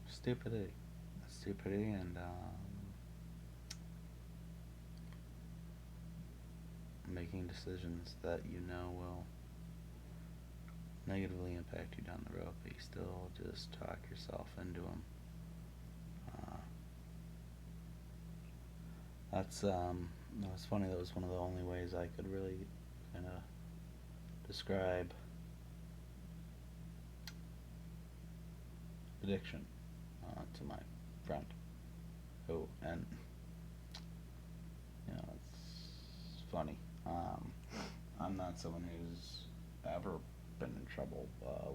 stupidity. Stupidity, and making decisions that will negatively impact you down the road, but you still just talk yourself into them. That's funny. That was one of the only ways I could really kind of describe addiction to my friend, who, and it's funny. I'm not someone who's ever been in trouble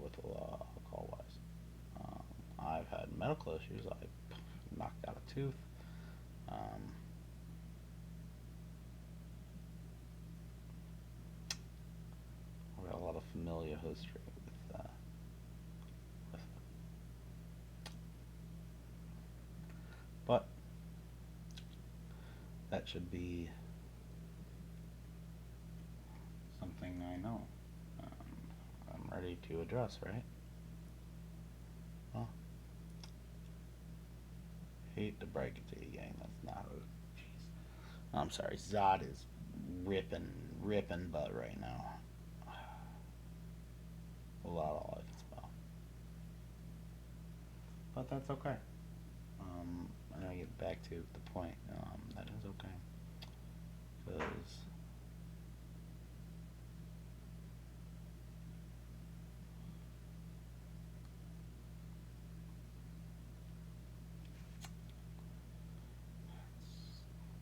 with the law, alcohol-wise. I've had medical issues. I knocked out a tooth. Um, we have a lot of familial history with it. But that should be something I know. I'm ready to address, right? Well, Hate to break it to you, gang. That's not a. Jeez. I'm sorry. Zod is ripping butt right now. A lot all I can spell. But that's okay. I gotta get back to the point. That is okay. Because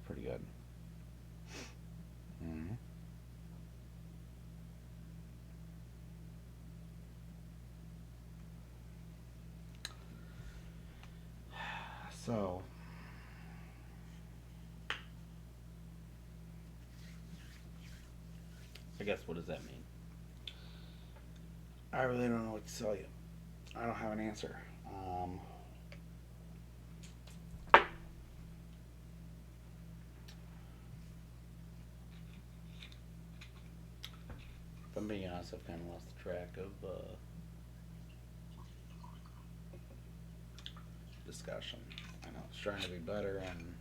pretty good. Mm-hmm. So, I guess what does that mean? I really don't know what to tell you. I don't have an answer. If I'm being honest, I've kind of lost track of discussion. I know it's trying to be better, and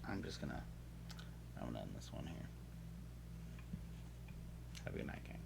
I'm gonna end this one here. Have a good night, gang.